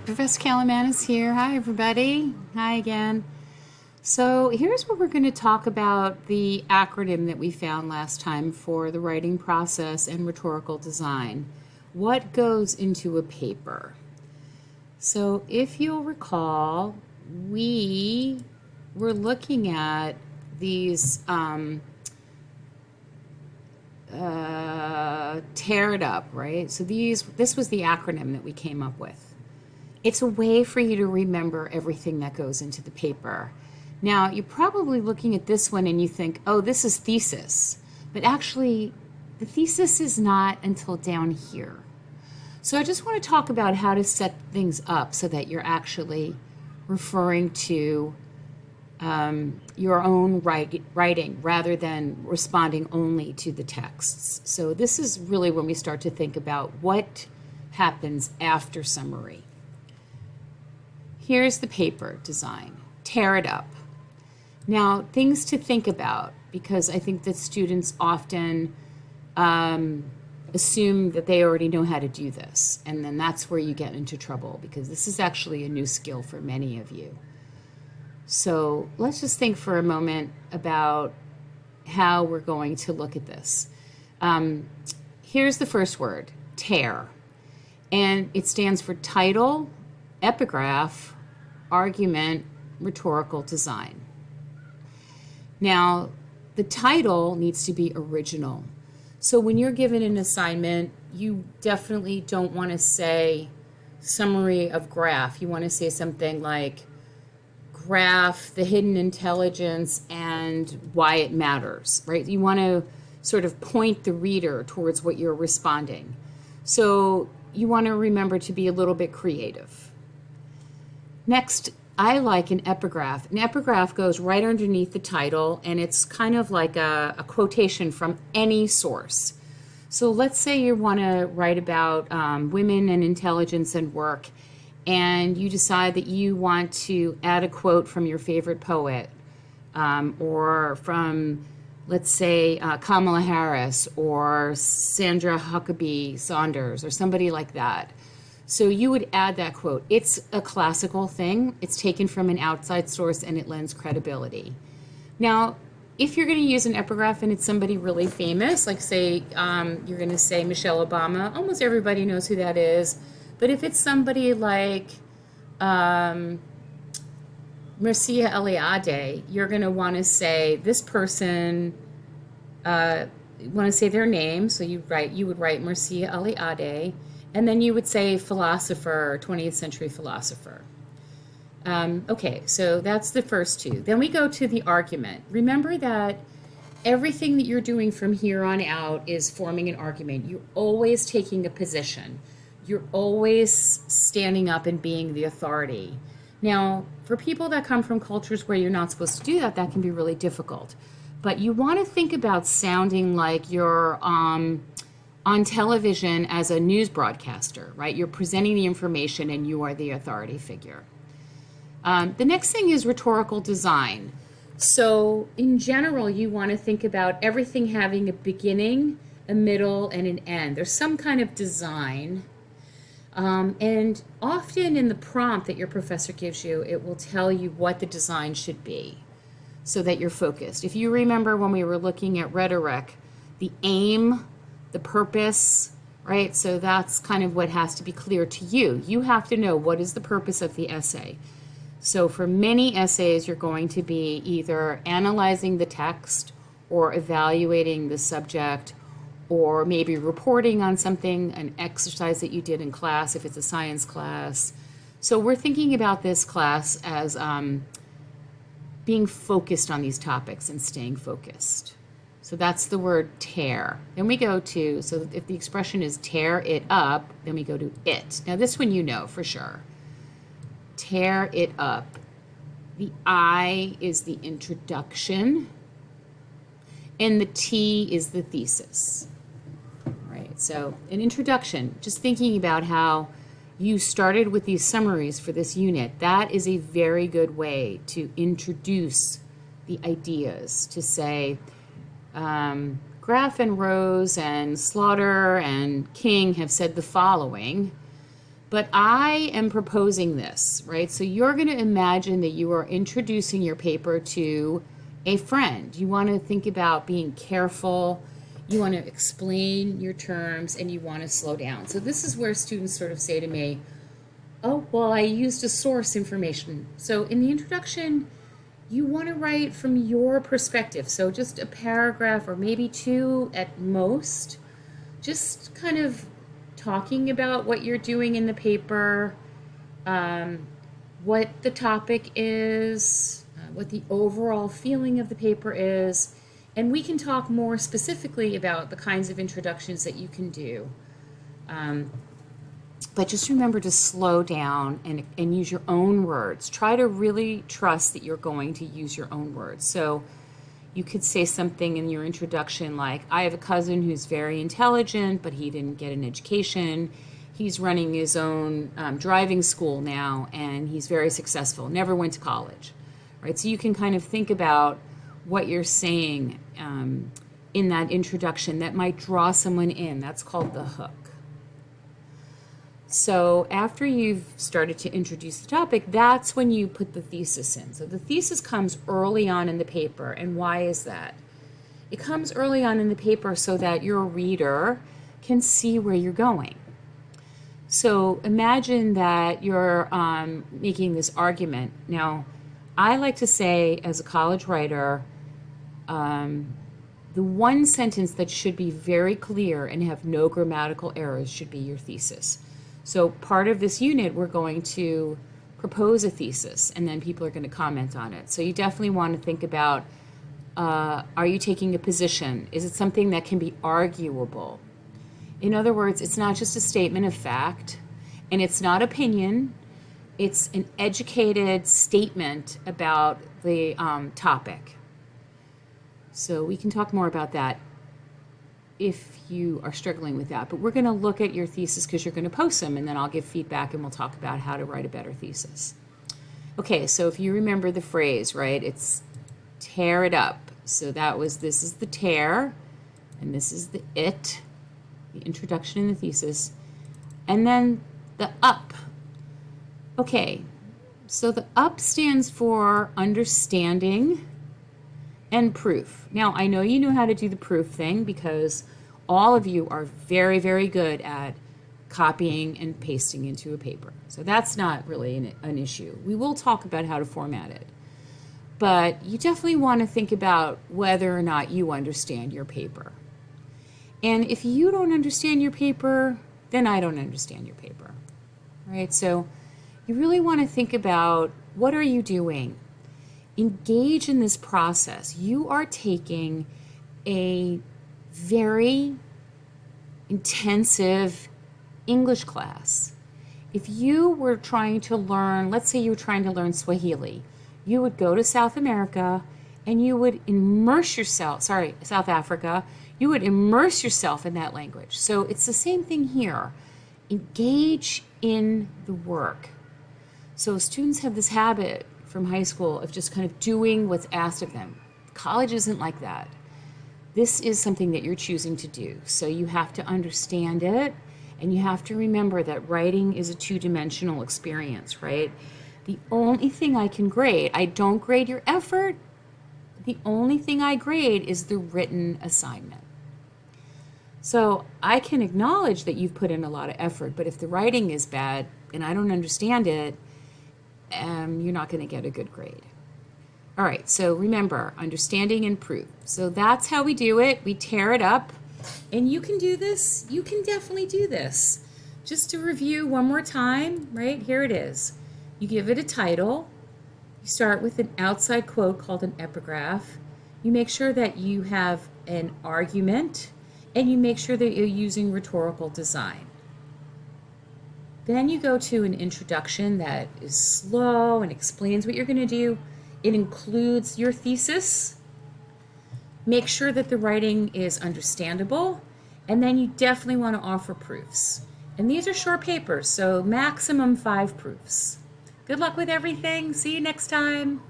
Professor Calamanis here. Hi, everybody. Hi again. So here's where we're going to talk about the acronym that we found last time for the writing process and rhetorical design. What goes into a paper? So if you'll recall, we were looking at these tear it up, right? So this was the acronym that we came up with. It's a way for you to remember everything that goes into the paper. Now, you're probably looking at this one and you think, oh, this is thesis. But actually, the thesis is not until down here. So I just want to talk about how to set things up so that you're actually referring to your own writing rather than responding only to the texts. So this is really when we start to think about what happens after summary. Here's the paper design. Tear it up. Now, things to think about, because I think that students often assume that they already know how to do this, and then that's where you get into trouble, because this is actually a new skill for many of you. So let's just think for a moment about how we're going to look at this. Here's the first word, tear, and it stands for title, epigraph, argument, rhetorical design. Now, the title needs to be original. So when you're given an assignment, you definitely don't want to say summary of graph. You want to say something like graph, the hidden intelligence, and why it matters, right? You want to sort of point the reader towards what you're responding. So you want to remember to be a little bit creative. Next, I like an epigraph. An epigraph goes right underneath the title, and it's kind of like a quotation from any source. So let's say you want to write about women and intelligence and work, and you decide that you want to add a quote from your favorite poet, or from, let's say, Kamala Harris, or Sandra Huckabee Sanders, or somebody like that. So you would add that quote. It's a classical thing. It's taken from an outside source and it lends credibility. Now, if you're going to use an epigraph and it's somebody really famous, like say you're going to say Michelle Obama, almost everybody knows who that is. But if it's somebody like Mircea Eliade, you're going to want to say this person, want to say their name. So you would write Mircea Eliade. And then you would say philosopher, 20th century philosopher. Okay, so that's the first two. Then we go to the argument. Remember that everything that you're doing from here on out is forming an argument. You're always taking a position. You're always standing up and being the authority. Now, for people that come from cultures where you're not supposed to do that, that can be really difficult. But you want to think about sounding like you're on television as a news broadcaster, right? You're presenting the information and you are the authority figure. The next thing is rhetorical design. So in general, you want to think about everything having a beginning, a middle, and an end. There's some kind of design. And often in the prompt that your professor gives you, it will tell you what the design should be so that you're focused. If you remember when we were looking at rhetoric, the aim, the purpose, right? So that's kind of what has to be clear to you. You have to know what is the purpose of the essay. So for many essays, you're going to be either analyzing the text or evaluating the subject or maybe reporting on something, an exercise that you did in class if it's a science class. So we're thinking about this class as being focused on these topics and staying focused. So that's the word tear. Then we go to, so if the expression is tear it up, then we go to it. Now this one you know for sure. Tear it up. The I is the introduction, and the T is the thesis. Right, so an introduction, just thinking about how you started with these summaries for this unit. That is a very good way to introduce the ideas, to say, Graff and Rose and Slaughter and King have said the following. But I am proposing this, right? So you're going to imagine that you are introducing your paper to a friend. You want to think about being careful. You want to explain your terms and you want to slow down. So this is where students sort of say to me, oh, well, I used a source information. So in the introduction, you want to write from your perspective. So just a paragraph or maybe two at most, just kind of talking about what you're doing in the paper, what the topic is, what the overall feeling of the paper is, and we can talk more specifically about the kinds of introductions that you can do. But just remember to slow down and use your own words. Try to really trust that you're going to use your own words. So you could say something in your introduction like, I have a cousin who's very intelligent, but he didn't get an education. He's running his own driving school now, and he's very successful, never went to college, right? So you can kind of think about what you're saying in that introduction that might draw someone in. That's called the hook. So after you've started to introduce the topic, that's when you put the thesis in. So the thesis comes early on in the paper. And why is that? It comes early on in the paper so that your reader can see where you're going. So imagine that you're making this argument. Now, I like to say as a college writer, the one sentence that should be very clear and have no grammatical errors should be your thesis. So part of this unit, we're going to propose a thesis, and then people are going to comment on it. So you definitely want to think about, are you taking a position? Is it something that can be arguable? In other words, it's not just a statement of fact, and it's not opinion. It's an educated statement about the topic. So we can talk more about that if you are struggling with that. But we're going to look at your thesis because you're going to post them, and then I'll give feedback and we'll talk about how to write a better thesis. Okay, so if you remember the phrase, right, it's tear it up. So this is the tear, and this is the it, the introduction and the thesis, and then the up. Okay, so the up stands for understanding and proof. Now, I know you know how to do the proof thing because all of you are very, very good at copying and pasting into a paper. So that's not really an issue. We will talk about how to format it. But you definitely want to think about whether or not you understand your paper. And if you don't understand your paper, then I don't understand your paper. Right? So you really want to think about, what are you doing? Engage in this process. You are taking a very intensive English class. If you were trying to learn, let's say you were trying to learn Swahili, you would go to South America and you would South Africa, you would immerse yourself in that language. So it's the same thing here. Engage in the work. So students have this habit from high school of just kind of doing what's asked of them. College isn't like that. This is something that you're choosing to do. So you have to understand it, and you have to remember that writing is a two-dimensional experience, right? The only thing I can grade, I don't grade your effort. The only thing I grade is the written assignment. So I can acknowledge that you've put in a lot of effort, but if the writing is bad and I don't understand it, you're not going to get a good grade. All right, so remember, understanding and proof. So that's how we do it. We tear it up, and you can do this. You can definitely do this. Just to review one more time, right? Here it is. You give it a title. You start with an outside quote called an epigraph. You make sure that you have an argument, and you make sure that you're using rhetorical design. Then you go to an introduction that is slow and explains what you're going to do. It includes your thesis. Make sure that the writing is understandable. And then you definitely want to offer proofs. And these are short papers, so maximum 5 proofs. Good luck with everything. See you next time.